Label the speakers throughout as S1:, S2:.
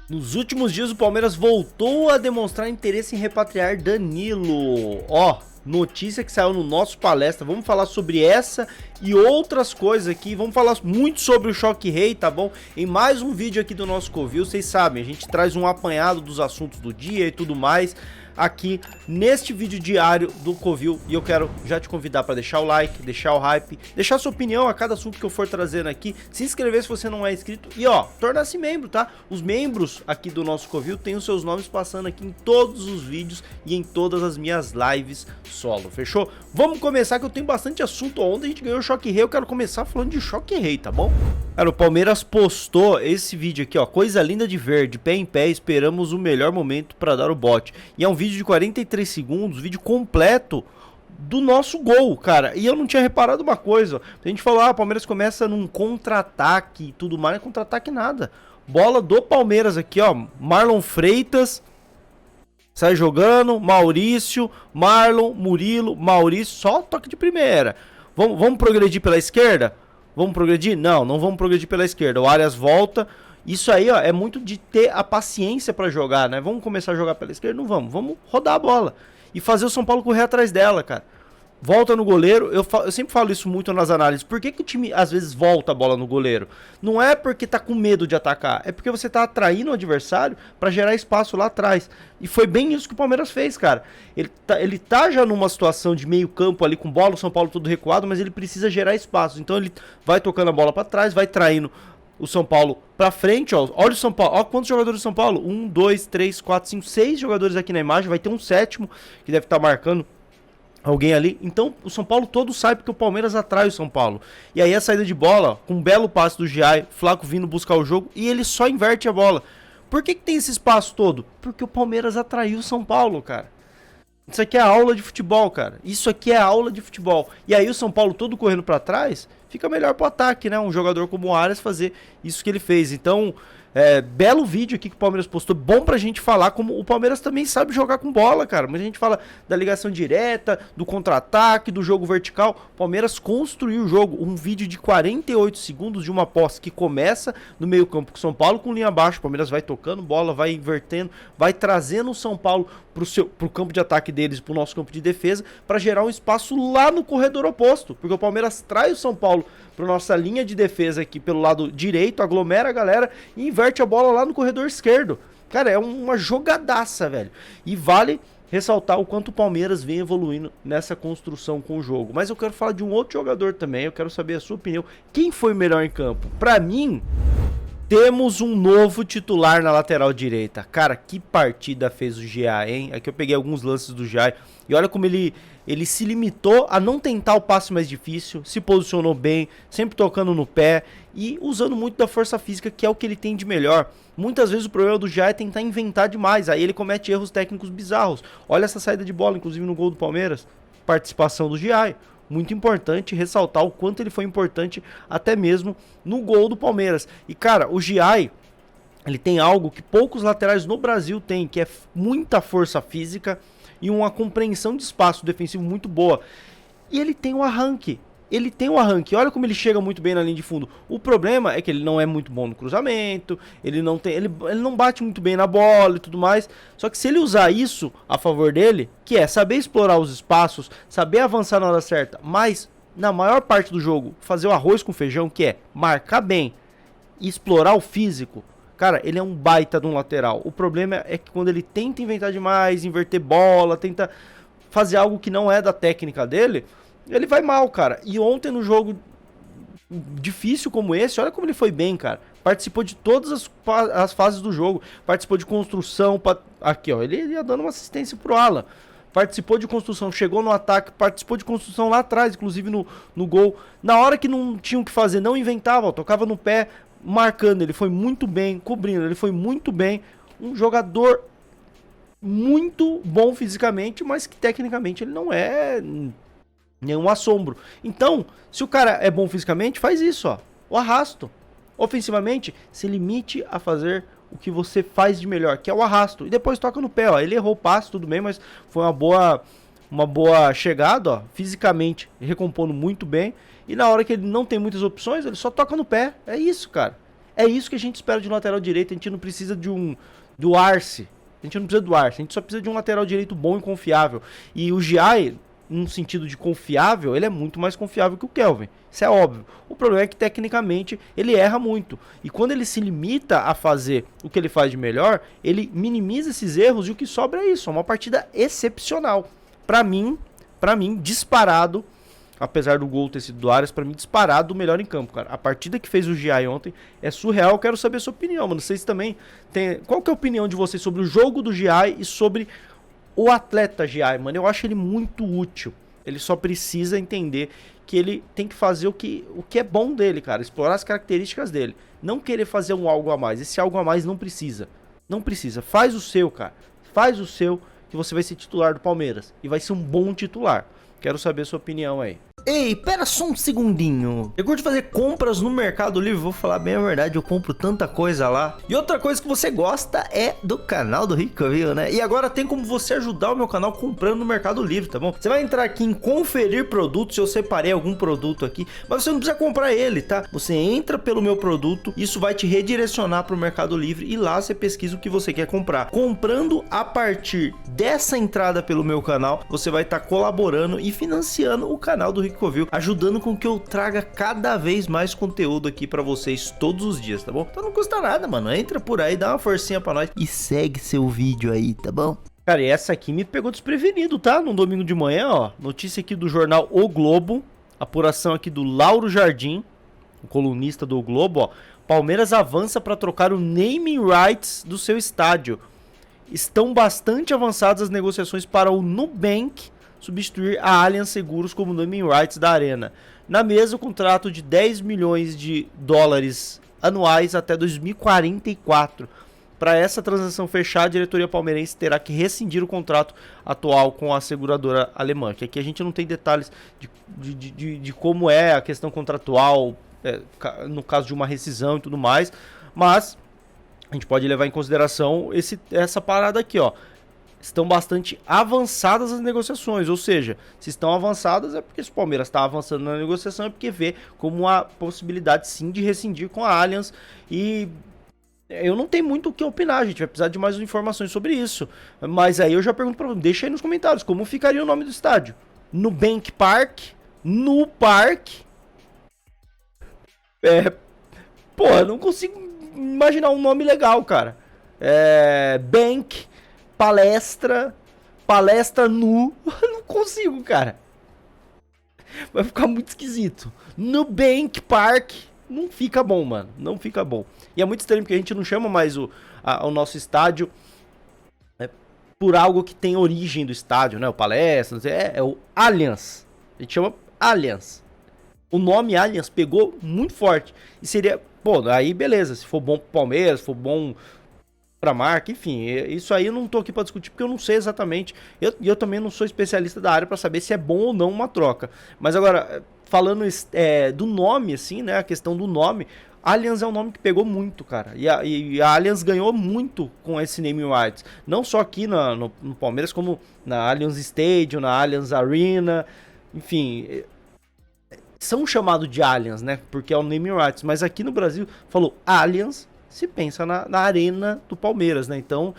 S1: Nos últimos dias, o Palmeiras voltou a demonstrar interesse em repatriar Danilo. Ó, notícia que saiu no nosso palestra. Vamos falar sobre essa e outras coisas aqui. Vamos falar muito sobre o Choque Rei, tá bom? Em mais um vídeo aqui do nosso Covil. Vocês sabem, a gente traz um apanhado dos assuntos do dia e tudo mais aqui neste vídeo diário do Covil. E eu quero já te convidar para deixar o like, deixar o hype, deixar sua opinião a cada assunto que eu for trazendo aqui, se inscrever se você não é inscrito e ó, tornar-se membro, tá? Os membros aqui do nosso Covil têm os seus nomes passando aqui em todos os vídeos e em todas as minhas lives solo, fechou? Vamos começar que eu tenho bastante assunto. Ontem a gente ganhou o Choque Rei, eu quero começar falando de Choque Rei, tá bom? Cara, o Palmeiras postou esse vídeo aqui, ó, coisa linda de verde, pé em pé, esperamos o melhor momento para dar o bote. E é um vídeo de 43 segundos, vídeo completo do nosso gol, cara. E eu não tinha reparado uma coisa, ó. A gente falou, o Palmeiras começa num contra-ataque e tudo mais, não é contra-ataque nada. Bola do Palmeiras aqui, ó, Marlon Freitas sai jogando, Maurício, Marlon, Murilo, Maurício, só toque de primeira. Vamos progredir pela esquerda? Vamos progredir? Não, não vamos progredir pela esquerda. O Arias volta. Isso aí, ó, é muito de ter a paciência pra jogar, né? Vamos começar a jogar pela esquerda? Não vamos. Vamos rodar a bola. E fazer o São Paulo correr atrás dela, cara. Volta no goleiro. Eu sempre falo isso muito nas análises. Por que o time, às vezes, volta a bola no goleiro? Não é porque tá com medo de atacar. É porque você tá atraindo o adversário pra gerar espaço lá atrás. E foi bem isso que o Palmeiras fez, cara. Ele tá já numa situação de meio campo ali com bola, o São Paulo todo recuado, mas ele precisa gerar espaço. Então ele vai tocando a bola pra trás, vai traindo o São Paulo pra frente, ó. Olha o São Paulo, ó quantos jogadores do São Paulo. 1, 2, 3, 4, 5, 6 jogadores aqui na imagem. Vai ter um sétimo que deve estar marcando alguém ali. Então o São Paulo todo sai porque o Palmeiras atrai o São Paulo. E aí a saída de bola, com um belo passe do Giai, Flaco vindo buscar o jogo, e ele só inverte a bola. Por que tem esse espaço todo? Porque o Palmeiras atraiu o São Paulo, cara. Isso aqui é aula de futebol, cara. Isso aqui é aula de futebol. E aí o São Paulo todo correndo pra trás, fica melhor pro ataque, né? Um jogador como o Arias fazer isso que ele fez. Então, belo vídeo aqui que o Palmeiras postou. Bom pra gente falar como o Palmeiras também sabe jogar com bola, cara. Mas a gente fala da ligação direta, do contra-ataque, do jogo vertical. O Palmeiras construiu o jogo. Um vídeo de 48 segundos de uma posse que começa no meio campo com o São Paulo com linha abaixo. O Palmeiras vai tocando bola, vai invertendo, vai trazendo o São Paulo pro campo de ataque deles, pro nosso campo de defesa, para gerar um espaço lá no corredor oposto, porque o Palmeiras traz o São Paulo pra nossa linha de defesa aqui pelo lado direito, aglomera a galera e inverte a bola lá no corredor esquerdo. Cara, é uma jogadaça, velho. E vale ressaltar o quanto o Palmeiras vem evoluindo nessa construção com o jogo. Mas eu quero falar de um outro jogador também, eu quero saber a sua opinião. Quem foi o melhor em campo? Pra mim, temos um novo titular na lateral direita. Cara, que partida fez o Giai, hein? Aqui eu peguei alguns lances do Giai. E olha como ele se limitou a não tentar o passe mais difícil. Se posicionou bem, sempre tocando no pé. E usando muito da força física, que é o que ele tem de melhor. Muitas vezes o problema do Giai é tentar inventar demais. Aí ele comete erros técnicos bizarros. Olha essa saída de bola, inclusive no gol do Palmeiras. Participação do Giai. Muito importante ressaltar o quanto ele foi importante até mesmo no gol do Palmeiras. E cara, o Giai, ele tem algo que poucos laterais no Brasil têm, que é muita força física e uma compreensão de espaço defensivo muito boa. E ele tem um arranque. Olha como ele chega muito bem na linha de fundo. O problema é que ele não é muito bom no cruzamento, ele não bate muito bem na bola e tudo mais. Só que se ele usar isso a favor dele, que é saber explorar os espaços, saber avançar na hora certa, mas na maior parte do jogo fazer o arroz com feijão, que é marcar bem e explorar o físico, cara, ele é um baita de um lateral. O problema é que quando ele tenta inventar demais, inverter bola, tenta fazer algo que não é da técnica dele, ele vai mal, cara. E ontem no jogo difícil como esse, olha como ele foi bem, cara. Participou de todas as fases do jogo. Participou de construção. Aqui, ó, ele ia dando uma assistência pro Alan. Participou de construção, chegou no ataque, participou de construção lá atrás, inclusive no gol. Na hora que não tinha o que fazer, não inventava, ó, tocava no pé, marcando. Ele foi muito bem, cobrindo, ele foi muito bem. Um jogador muito bom fisicamente, mas que tecnicamente ele não é nenhum assombro. Então, se o cara é bom fisicamente, faz isso, ó. O arrasto. Ofensivamente, se limite a fazer o que você faz de melhor, que é o arrasto. E depois toca no pé, ó. Ele errou o passe, tudo bem, mas foi uma boa chegada, ó. Fisicamente, recompondo muito bem. E na hora que ele não tem muitas opções, ele só toca no pé. É isso, cara. É isso que a gente espera de um lateral direito. A gente não precisa do Arce. A gente não precisa do Arce. A gente só precisa de um lateral direito bom e confiável. E o Giai, num sentido de confiável, ele é muito mais confiável que o Kelvin. Isso é óbvio. O problema é que, tecnicamente, ele erra muito. E quando ele se limita a fazer o que ele faz de melhor, ele minimiza esses erros e o que sobra é isso. É uma partida excepcional. Pra mim, disparado, apesar do gol ter sido do Arias, pra mim, disparado o melhor em campo, cara. A partida que fez o Giai ontem é surreal. Eu quero saber a sua opinião, mano. Vocês também têm... Qual que é a opinião de vocês sobre o jogo do Giai e sobre o atleta Giai, mano? Eu acho ele muito útil. Ele só precisa entender que ele tem que fazer o que é bom dele, cara. Explorar as características dele. Não querer fazer um algo a mais. Esse algo a mais não precisa. Não precisa. Faz o seu, cara. Faz o seu, que você vai ser titular do Palmeiras. E vai ser um bom titular. Quero saber a sua opinião aí. Ei, pera só um segundinho. Eu curto fazer compras no Mercado Livre, vou falar bem a verdade, eu compro tanta coisa lá. E outra coisa que você gosta é do canal do Ricoville, né? E agora tem como você ajudar o meu canal comprando no Mercado Livre, tá bom? Você vai entrar aqui em conferir produtos, eu separei algum produto aqui, mas você não precisa comprar ele, tá? Você entra pelo meu produto, isso vai te redirecionar pro Mercado Livre e lá você pesquisa o que você quer comprar. Comprando a partir dessa entrada pelo meu canal, você vai estar colaborando e financiando o canal do Ricoville, ajudando com que eu traga cada vez mais conteúdo aqui pra vocês todos os dias, tá bom? Então não custa nada, mano. Entra por aí, dá uma forcinha pra nós e segue seu vídeo aí, tá bom? Cara, e essa aqui me pegou desprevenido, tá? No domingo de manhã, ó. Notícia aqui do jornal O Globo. Apuração aqui do Lauro Jardim, o colunista do o Globo, ó. Palmeiras avança pra trocar o naming rights do seu estádio. Estão bastante avançadas as negociações para o Nubank substituir a Allianz Seguros como naming rights da arena. Na mesa, o contrato de 10 milhões de dólares anuais até 2044. Para essa transação fechar, a diretoria palmeirense terá que rescindir o contrato atual com a seguradora alemã. Que aqui a gente não tem detalhes de como é a questão contratual, no caso de uma rescisão e tudo mais, mas a gente pode levar em consideração essa parada aqui, ó. Estão bastante avançadas as negociações, ou seja, se estão avançadas é porque se o Palmeiras está avançando na negociação é porque vê como uma possibilidade sim de rescindir com a Allianz. E eu não tenho muito o que opinar, a gente vai precisar de mais informações sobre isso, mas aí eu já pergunto para você, deixa aí nos comentários como ficaria o nome do estádio. Nubank Park, no Park, pô, não consigo imaginar um nome legal, cara. Bank, palestra nu, não consigo, cara. Vai ficar muito esquisito. Nubank Park, não fica bom, mano, não fica bom. E é muito estranho porque a gente não chama mais o nosso estádio por algo que tem origem do estádio, né? O palestra, é o Allianz. A gente chama Allianz. O nome Allianz pegou muito forte. E seria, pô, aí beleza, se for bom pro Palmeiras, se for bom pra marca, enfim, isso aí eu não tô aqui pra discutir porque eu não sei exatamente, eu também não sou especialista da área pra saber se é bom ou não uma troca. Mas agora, falando do nome, assim, né, a questão do nome, Allianz é um nome que pegou muito, cara, e a Allianz ganhou muito com esse naming rights, não só aqui no Palmeiras, como na Allianz Stadium, na Allianz Arena, enfim, são chamados de Allianz, né, porque é o naming rights, mas aqui no Brasil falou Allianz, se pensa na arena do Palmeiras, né? Então,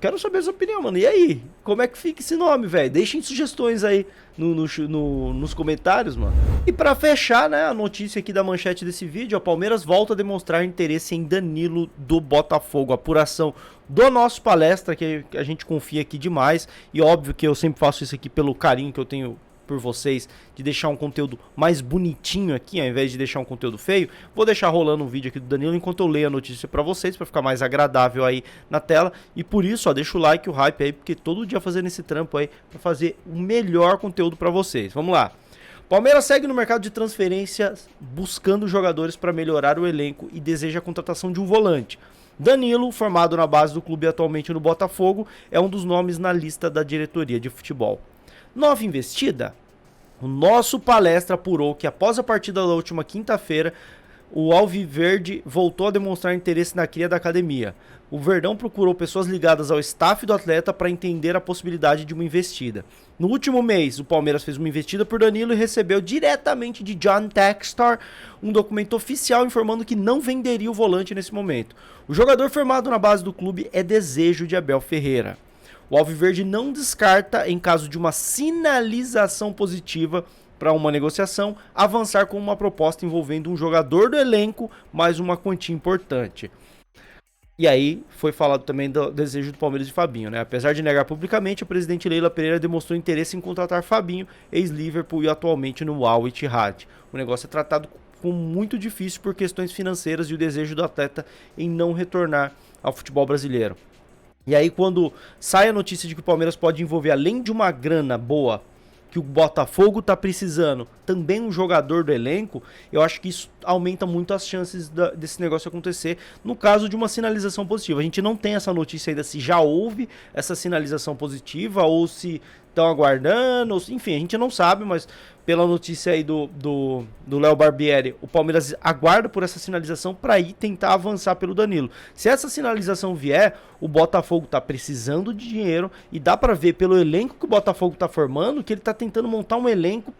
S1: quero saber a sua opinião, mano. E aí? Como é que fica esse nome, velho? Deixem sugestões aí nos comentários, mano. E pra fechar, né, a notícia aqui da manchete desse vídeo, o Palmeiras volta a demonstrar interesse em Danilo do Botafogo. Apuração do nosso palestra, que a gente confia aqui demais. E óbvio que eu sempre faço isso aqui pelo carinho que eu tenho por vocês, de deixar um conteúdo mais bonitinho aqui, ao invés de deixar um conteúdo feio. Vou deixar rolando um vídeo aqui do Danilo enquanto eu leio a notícia pra vocês, pra ficar mais agradável aí na tela. E por isso, ó, deixa o like, o hype aí, porque todo dia fazendo esse trampo aí, pra fazer o melhor conteúdo pra vocês. Vamos lá. Palmeiras segue no mercado de transferências, buscando jogadores pra melhorar o elenco e deseja a contratação de um volante. Danilo, formado na base do clube atualmente no Botafogo, é um dos nomes na lista da diretoria de futebol. Nova investida? O nosso palestra apurou que após a partida da última quinta-feira, o Alviverde voltou a demonstrar interesse na cria da academia. O Verdão procurou pessoas ligadas ao staff do atleta para entender a possibilidade de uma investida. No último mês, o Palmeiras fez uma investida por Danilo e recebeu diretamente de John Textor um documento oficial informando que não venderia o volante nesse momento. O jogador formado na base do clube é desejo de Abel Ferreira. O Alviverde não descarta, em caso de uma sinalização positiva para uma negociação, avançar com uma proposta envolvendo um jogador do elenco mais uma quantia importante. E aí foi falado também do desejo do Palmeiras de Fabinho, né? Apesar de negar publicamente, a presidente Leila Pereira demonstrou interesse em contratar Fabinho, ex-Liverpool e atualmente no Al Ittihad. O negócio é tratado como muito difícil por questões financeiras e o desejo do atleta em não retornar ao futebol brasileiro. E aí quando sai a notícia de que o Palmeiras pode envolver, além de uma grana boa que o Botafogo tá precisando, também um jogador do elenco, eu acho que isso aumenta muito as chances desse negócio acontecer no caso de uma sinalização positiva. A gente não tem essa notícia ainda se já houve essa sinalização positiva ou se estão aguardando, ou, enfim, a gente não sabe, mas pela notícia aí do Léo Barbieri, o Palmeiras aguarda por essa sinalização para ir tentar avançar pelo Danilo. Se essa sinalização vier, o Botafogo tá precisando de dinheiro e dá para ver pelo elenco que o Botafogo tá formando que ele tá tentando montar um elenco,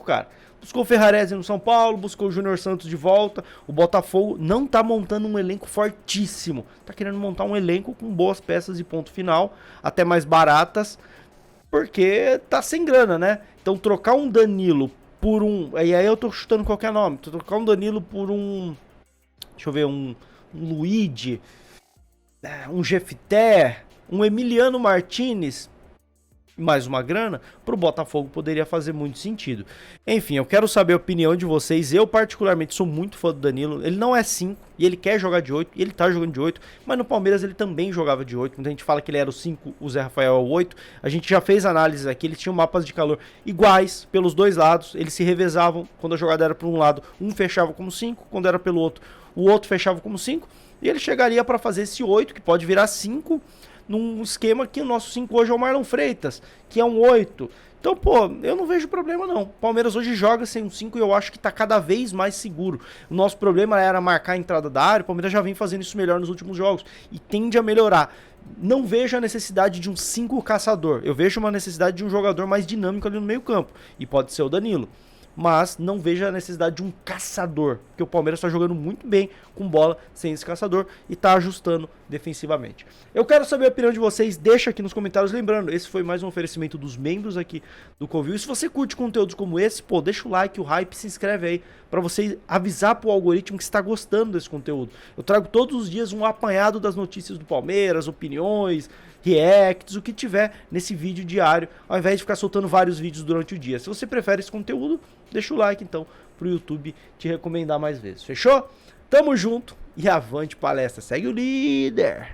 S1: cara. Buscou o Ferrarese no São Paulo, buscou o Júnior Santos de volta. O Botafogo não tá montando um elenco fortíssimo. Tá querendo montar um elenco com boas peças e ponto final, até mais baratas, porque tá sem grana, né? Então trocar um Danilo por um... E aí eu tô chutando qualquer nome. Trocar um Danilo por um... Deixa eu ver, um Luigi, um Jefté, um Emiliano Martinez, mais uma grana, pro Botafogo poderia fazer muito sentido. Enfim, eu quero saber a opinião de vocês. Eu particularmente sou muito fã do Danilo. Ele não é 5 e ele quer jogar de 8, e ele tá jogando de 8, mas no Palmeiras ele também jogava de 8. Muita gente fala que ele era o 5, o Zé Rafael é o 8. A gente já fez análises aqui, eles tinham mapas de calor iguais pelos dois lados, eles se revezavam. Quando a jogada era por um lado, um fechava como 5, quando era pelo outro, o outro fechava como 5, e ele chegaria para fazer esse 8, que pode virar 5, num esquema que o nosso 5 hoje é o Marlon Freitas, que é um 8. Então, pô, eu não vejo problema não. O Palmeiras hoje joga sem um 5 e eu acho que tá cada vez mais seguro. O nosso problema era marcar a entrada da área, o Palmeiras já vem fazendo isso melhor nos últimos jogos e tende a melhorar. Não vejo a necessidade de um 5 caçador, eu vejo uma necessidade de um jogador mais dinâmico ali no meio campo, e pode ser o Danilo. Mas não vejo a necessidade de um caçador, porque o Palmeiras está jogando muito bem com bola sem esse caçador e está ajustando defensivamente. Eu quero saber a opinião de vocês, deixa aqui nos comentários. Lembrando, esse foi mais um oferecimento dos membros aqui do Covil. E se você curte conteúdos como esse, pô, deixa o like, o hype, se inscreve aí para você avisar pro algoritmo que está gostando desse conteúdo. Eu trago todos os dias um apanhado das notícias do Palmeiras, opiniões, reacts, o que tiver nesse vídeo diário, ao invés de ficar soltando vários vídeos durante o dia. Se você prefere esse conteúdo, deixa o like então pro YouTube te recomendar mais vezes. Fechou? Tamo junto e avante palestra. Segue o líder!